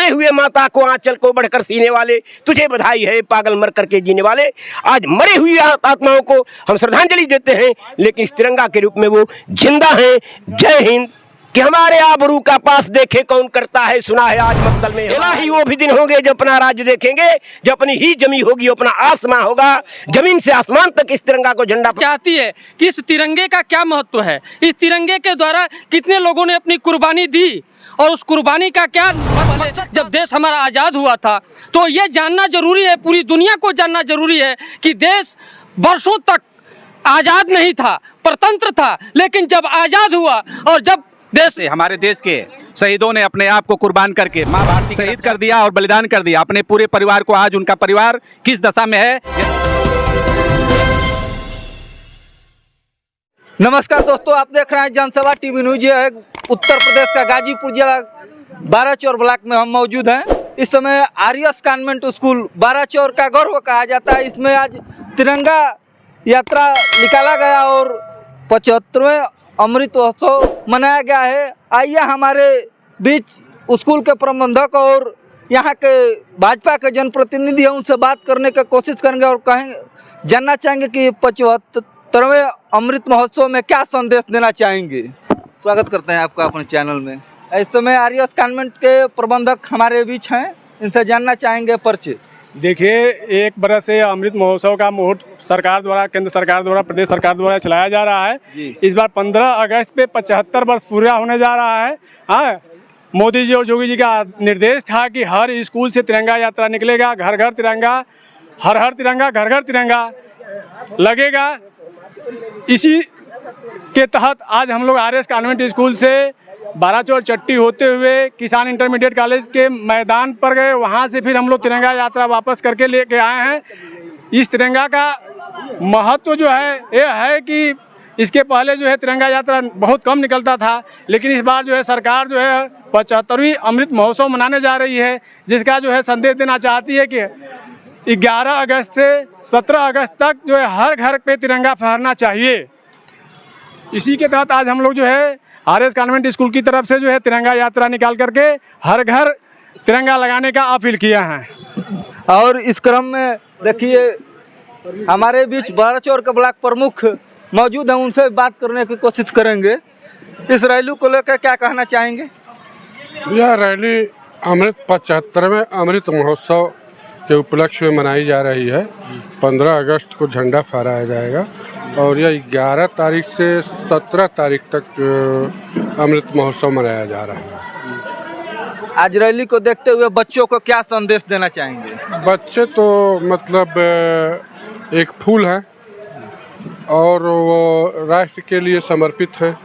रोते हुए माता को आंचल को बढ़कर सीने वाले, तुझे बधाई है पागल मर करके जीने वाले। आज मरी हुई आत्माओं को हम श्रद्धांजलि देते हैं, लेकिन इस तिरंगा के रूप में वो जिंदा हैं। जय हिंद। कि हमारे आबरू का पास देखे कौन करता है, सुना है आज मक्तल में। इलाही वो भी दिन होंगे जो अपना राज्य देखेंगे, जो अपनी ही जमी होगी, अपना आसमां होगा, जमीन से आसमान तक इस तिरंगा को झंडा चाहती है कि इस तिरंगे का क्या महत्व है, इस तिरंगे के द्वारा कितने लोगों ने अपनी कुर्बानी दी और उस कुर्बानी का क्या मतलब। जब देश हमारा आज़ाद हुआ था तो ये जानना जरूरी है, पूरी दुनिया को जानना जरूरी है कि देश वर्षों तक आज़ाद नहीं था, परतंत्र था, लेकिन जब आज़ाद हुआ और जब देश हमारे देश के शहीदों ने अपने आप को कुर्बान करके माँ भारती शहीद कर दिया और बलिदान कर दिया अपने पूरे परिवार को। आज उनका परिवार किस दशा में है। नमस्कार दोस्तों, आप देख रहे हैं जनसभा टीवी न्यूज। है उत्तर प्रदेश का गाजीपुर जिला बाराचौर ब्लॉक में हम मौजूद हैं। इस समय आर्यस कॉन्वेंट स्कूल बाराचौर का गौरव कहा जाता है। इसमें आज तिरंगा यात्रा निकाला गया और 75वें अमृत महोत्सव मनाया गया है। आइए हमारे बीच स्कूल के प्रबंधक और यहाँ के भाजपा के जनप्रतिनिधि हैं, उनसे बात करने की कोशिश करेंगे और कहेंगे, जानना चाहेंगे कि 75वें अमृत महोत्सव में क्या संदेश देना चाहेंगे। स्वागत करते हैं आपका अपने चैनल में। इस समय आर्यस कॉन्वेंट के प्रबंधक हमारे बीच हैं, इनसे जानना चाहेंगे परिचय। देखिए, एक बरस से अमृत महोत्सव का मुहूर्त सरकार द्वारा, केंद्र सरकार द्वारा, प्रदेश सरकार द्वारा चलाया जा रहा है। इस बार 15 अगस्त पे 75 वर्ष पूरा होने जा रहा है। हाँ, मोदी जी और योगी जी का निर्देश था कि हर स्कूल से तिरंगा यात्रा निकलेगा, घर घर तिरंगा, हर हर तिरंगा, घर घर तिरंगा लगेगा। इसी के तहत आज हम लोग आर्यस कॉन्वेंट स्कूल से बाराचौर चट्टी होते हुए किसान इंटरमीडिएट कॉलेज के मैदान पर गए। वहाँ से फिर हम लोग तिरंगा यात्रा वापस करके लेके आए हैं। इस तिरंगा का महत्व जो है ये है कि इसके पहले जो है तिरंगा यात्रा बहुत कम निकलता था, लेकिन इस बार जो है सरकार जो है 75वीं अमृत महोत्सव मनाने जा रही है, जिसका जो है संदेश देना चाहती है कि 11 अगस्त से 17 अगस्त तक जो है हर घर पे तिरंगा फहरना चाहिए। इसी के तहत आज हम लोग जो है आर्यस कॉन्वेंट स्कूल की तरफ से जो है तिरंगा यात्रा निकाल करके हर घर तिरंगा लगाने का अपील किया है। और इस क्रम में देखिए हमारे बीच बाराचौर के ब्लॉक प्रमुख मौजूद हैं, उनसे बात करने की कोशिश करेंगे। इस रैली को लेकर क्या कहना चाहेंगे। यह रैली 75वें अमृत महोत्सव के उपलक्ष्य में मनाई जा रही है। 15 अगस्त को झंडा फहराया जाएगा और यह 11 तारीख से 17 तारीख तक अमृत महोत्सव मनाया जा रहा है। आज रैली को देखते हुए बच्चों को क्या संदेश देना चाहेंगे। बच्चे तो मतलब एक फूल हैं और वो राष्ट्र के लिए समर्पित हैं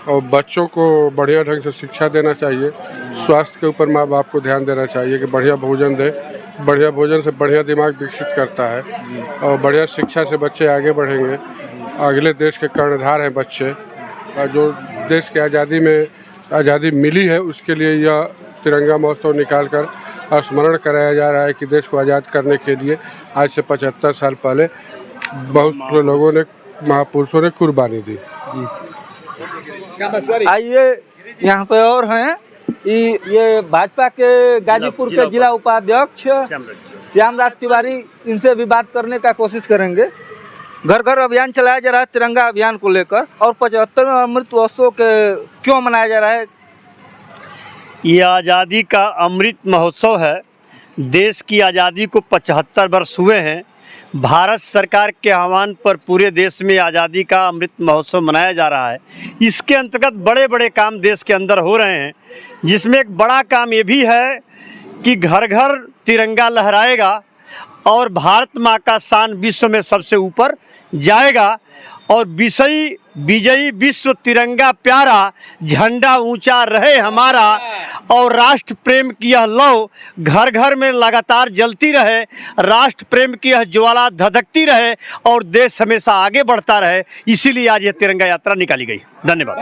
और बच्चों को बढ़िया ढंग से शिक्षा देना चाहिए। स्वास्थ्य के ऊपर माँ बाप को ध्यान देना चाहिए कि बढ़िया भोजन दे। बढ़िया भोजन से बढ़िया दिमाग विकसित करता है और बढ़िया शिक्षा से बच्चे आगे बढ़ेंगे। अगले देश के कर्णधार हैं बच्चे। और जो देश की आज़ादी में आज़ादी मिली है उसके लिए यह तिरंगा महोत्सव निकाल कर स्मरण कराया जा रहा है कि देश को आज़ाद करने के लिए आज से 75 साल पहले बहुत से लोगों ने, महापुरुषों ने कुर्बानी दी। आइए यहाँ पे और हैं, ये भाजपा के गाजीपुर के जिला उपाध्यक्ष श्यामराज तिवारी, इनसे भी बात करने का कोशिश करेंगे। घर घर अभियान चलाया जा रहा है तिरंगा अभियान को लेकर, और 75वें अमृत महोत्सव के क्यों मनाया जा रहा है। ये आज़ादी का अमृत महोत्सव है। देश की आज़ादी को 75 वर्ष हुए हैं। भारत सरकार के आह्वान पर पूरे देश में आज़ादी का अमृत महोत्सव मनाया जा रहा है। इसके अंतर्गत बड़े बड़े काम देश के अंदर हो रहे हैं, जिसमें एक बड़ा काम ये भी है कि घर घर तिरंगा लहराएगा और भारत माँ का शान विश्व में सबसे ऊपर जाएगा और विजयी विश्व तिरंगा प्यारा, झंडा ऊंचा रहे हमारा और राष्ट्र प्रेम की यह लौ घर घर में लगातार जलती रहे। राष्ट्र प्रेम की यह ज्वाला धधकती रहे और देश हमेशा आगे बढ़ता रहे। इसीलिए आज यह तिरंगा यात्रा निकाली गई। धन्यवाद।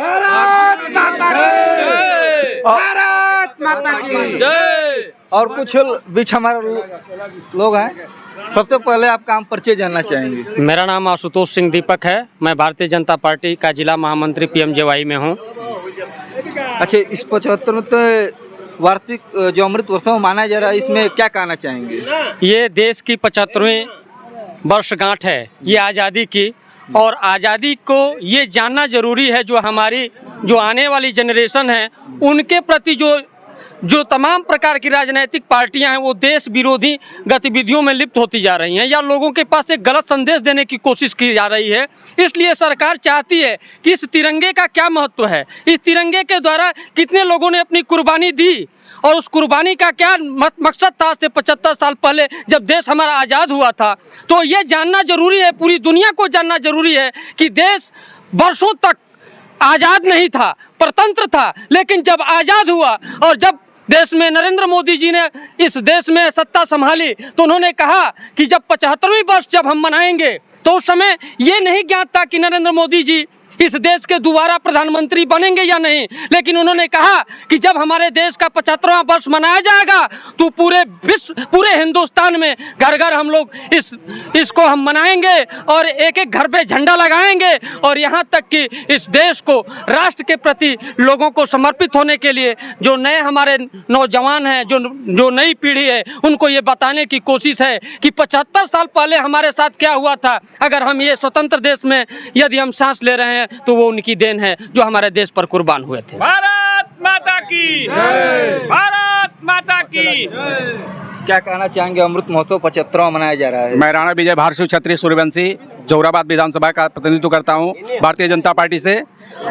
भारत माता की जय। और कुछ बीच हमारे लोग हैं, सबसे पहले आपका हम परिचय जानना चाहेंगे। मेरा नाम आशुतोष सिंह दीपक है। मैं भारतीय जनता पार्टी का जिला महामंत्री PMJY में हूँ। अच्छा, इस 75वें वार्षिक जो अमृत महोत्सव माना जा रहा है, इसमें क्या कहना चाहेंगे? ये देश की 75वीं वर्षगांठ है ये आज़ादी की, और आज़ादी को ये जानना जरूरी है जो हमारी जो आने वाली जनरेशन है उनके प्रति जो तमाम प्रकार की राजनीतिक पार्टियां हैं वो देश विरोधी गतिविधियों में लिप्त होती जा रही हैं या लोगों के पास एक गलत संदेश देने की कोशिश की जा रही है। इसलिए सरकार चाहती है कि इस तिरंगे का क्या महत्व है, इस तिरंगे के द्वारा कितने लोगों ने अपनी कुर्बानी दी और उस कुर्बानी का क्या मकसद था। से 75 साल पहले जब देश हमारा आज़ाद हुआ था, तो ये जानना जरूरी है, पूरी दुनिया को जानना जरूरी है कि देश वर्षों तक आज़ाद नहीं था, परतंत्र था, लेकिन जब आज़ाद हुआ और जब देश में नरेंद्र मोदी जी ने इस देश में सत्ता संभाली तो उन्होंने कहा कि जब 75वीं वर्ष जब हम मनाएंगे, तो उस समय ये नहीं ज्ञात था कि नरेंद्र मोदी जी इस देश के दोबारा प्रधानमंत्री बनेंगे या नहीं, लेकिन उन्होंने कहा कि जब हमारे देश का 75वां वर्ष मनाया जाएगा तो पूरे विश्व, पूरे हिंदुस्तान में घर घर हम लोग इसको हम मनाएंगे और एक एक घर पे झंडा लगाएंगे, और यहाँ तक कि इस देश को राष्ट्र के प्रति लोगों को समर्पित होने के लिए जो नए हमारे नौजवान हैं, जो नई पीढ़ी है, उनको ये बताने की कोशिश है कि 75 साल पहले हमारे साथ क्या हुआ था। अगर हम ये स्वतंत्र देश में यदि हम सांस ले रहे हैं तो वो उनकी देन है जो हमारे देश पर कुर्बान हुए थे। भारत माता की जय, भारत माता की। क्या कहना चाहेंगे? अमृत महोत्सव 75वां मनाया जा रहा है। मैं राणा विजय भारशिव क्षत्रिय सूर्यवंशी जौहराबाद विधानसभा का प्रतिनिधित्व करता हूं भारतीय जनता पार्टी से,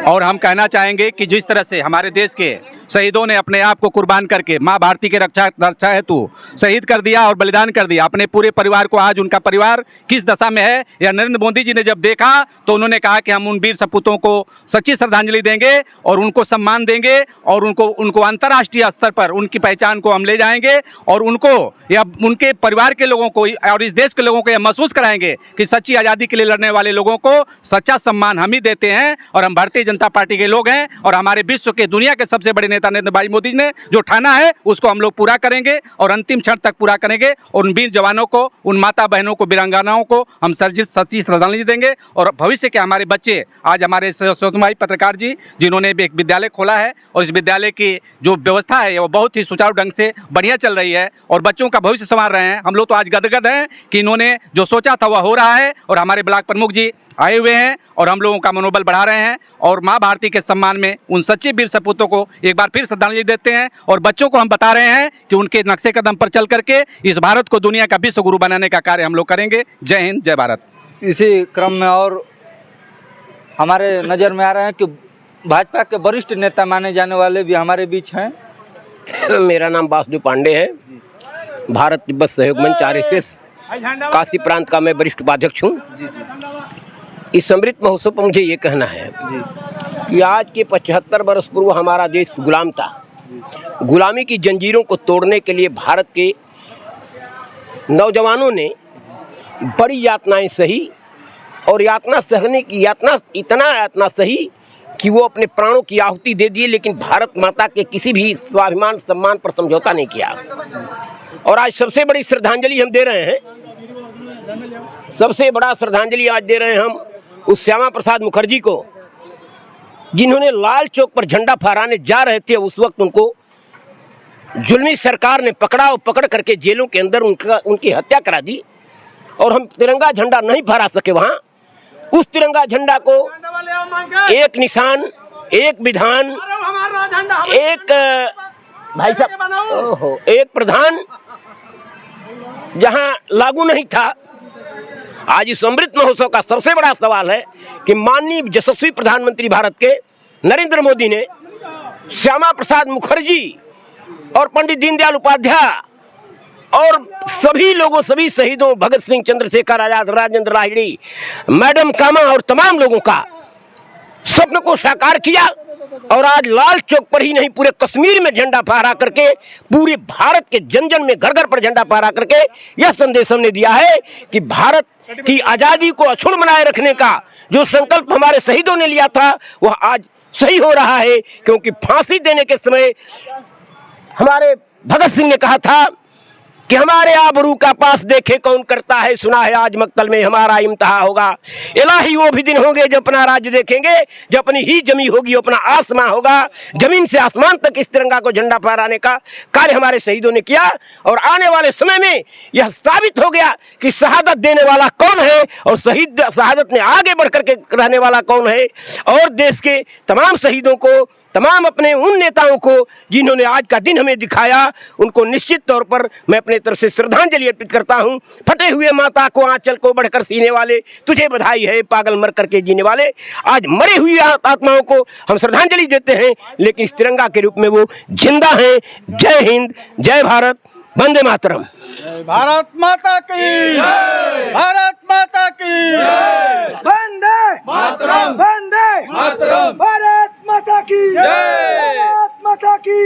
और हम कहना चाहेंगे कि जिस तरह से हमारे देश के शहीदों ने अपने आप को कुर्बान करके माँ भारती के रक्षा हेतु शहीद कर दिया और बलिदान कर दिया अपने पूरे परिवार को, आज उनका परिवार किस दशा में है या नरेंद्र मोदी जी ने जब देखा तो उन्होंने कहा कि हम उन वीर सपूतों को सच्ची श्रद्धांजलि देंगे और उनको सम्मान देंगे और उनको अंतर्राष्ट्रीय स्तर पर उनकी पहचान को हम ले जाएंगे और उनको या उनके परिवार के लोगों को और इस देश के लोगों को यह महसूस कराएंगे कि सच्ची आज़ादी के लिए लड़ने वाले लोगों को सच्चा सम्मान हम ही देते हैं और हम भारतीय जनता पार्टी के लोग हैं, और हमारे विश्व के दुनिया के सबसे बड़े नेता नरेंद्र भाई मोदी ने जो ठाना है उसको हम लोग पूरा करेंगे और अंतिम क्षण तक पूरा करेंगे, और उन वीर जवानों को, उन माता बहनों को, वीरांगनाओं को हम सच्ची श्रद्धांजलि देंगे। और भविष्य के हमारे बच्चे, आज हमारे स्वतंत्र भाई पत्रकार जी जिन्होंने एक विद्यालय खोला है और इस विद्यालय की जो व्यवस्था है वो बहुत ही सुचारू ढंग से बढ़िया चल रही है और बच्चों का भविष्य संवार रहे हैं। हम लोग तो आज गदगद हैं कि इन्होंने जो सोचा था वह हो रहा है, और हमारे ब्लॉक प्रमुख जी आए हुए हैं और हम लोगों का मनोबल बढ़ा रहे हैं, और माँ भारती के सम्मान में उन सच्चे वीर सपूतों को एक बार फिर श्रद्धांजलि देते हैं और बच्चों को हम बता रहे हैं कि उनके नक्शे कदम पर चल करके इस भारत को दुनिया का विश्व गुरु बनाने का कार्य हम लोग करेंगे। जय हिंद, जय भारत। इसी क्रम में और हमारे नज़र में आ रहे हैं कि भाजपा के वरिष्ठ नेता माने जाने वाले भी हमारे बीच हैं। मेरा नाम वासुदेव पांडे है, भारत तिब्बत सहयोग मंच RSS काशी प्रांत का मैं वरिष्ठ उपाध्यक्ष हूँ। इस अमृत महोत्सव पर मुझे ये कहना है कि आज के 75 वर्ष पूर्व हमारा देश गुलाम था। गुलामी की जंजीरों को तोड़ने के लिए भारत के नौजवानों ने बड़ी यातनाएं सही, और यातना सहने की इतना यातना सही कि वो अपने प्राणों की आहुति दे दिए, लेकिन भारत माता के किसी भी स्वाभिमान सम्मान पर समझौता नहीं किया। और आज सबसे बड़ी श्रद्धांजलि हम दे रहे हैं, सबसे बड़ा श्रद्धांजलि आज दे रहे हैं हम उस श्यामा प्रसाद मुखर्जी को, जिन्होंने लाल चौक पर झंडा फहराने जा रहे थे। उस वक्त उनको जुल्मी सरकार ने पकड़ा और पकड़ करके जेलों के अंदर उनकी हत्या करा दी, और हम तिरंगा झंडा नहीं फहरा सके वहाँ। उस तिरंगा झंडा को एक निशान, एक विधान, एक भाई साहब एक प्रधान जहां लागू नहीं था। आज इस अमृत महोत्सव का सबसे बड़ा सवाल है कि माननीय यशस्वी प्रधानमंत्री भारत के नरेंद्र मोदी ने श्यामा प्रसाद मुखर्जी और पंडित दीनदयाल उपाध्याय और सभी लोगों, सभी शहीदों, भगत सिंह, चंद्रशेखर आजाद, राजेंद्र लाहिड़ी, मैडम कामा और तमाम लोगों का स्वप्न को साकार किया, और आज लाल चौक पर ही नहीं पूरे कश्मीर में झंडा फहरा करके, पूरे भारत के जन जन में घर घर पर झंडा फहरा करके यह संदेश हमने दिया है कि भारत की आज़ादी को अक्षुण्ण बनाए रखने का जो संकल्प हमारे शहीदों ने लिया था वह आज सही हो रहा है। क्योंकि फांसी देने के समय हमारे भगत सिंह ने कहा था कि हमारे आबरू का पास देखे कौन करता है, सुना है आज मक्तल में हमारा इम्तहा होगा। इलाही वो भी दिन होंगे जो अपना राज्य देखेंगे, जो अपनी ही जमी होगी, अपना आसमां होगा। जमीन से आसमान तक इस तिरंगा को झंडा फहराने का कार्य हमारे शहीदों ने किया और आने वाले समय में यह साबित हो गया कि शहादत देने वाला कौन है और शहीद शहादत में आगे बढ़कर के रहने वाला कौन है। और देश के तमाम शहीदों को, तमाम अपने उन नेताओं को जिन्होंने आज का दिन हमें दिखाया, उनको निश्चित तौर पर मैं अपने तरफ से श्रद्धांजलि अर्पित करता हूं। फटे हुए माता को आंचल को बढ़कर सीने वाले, तुझे बधाई है पागल मर करके जीने वाले। आज मरी हुई आत्माओं को हम श्रद्धांजलि देते हैं, लेकिन इस तिरंगा के रूप में वो जिंदा हैं। जय हिंद, जय भारत, वंदे मातरम। भारत माता की, भारत माता की, वंदे मातरम, वंदे मातरम, भारत माता की, भारत माता की।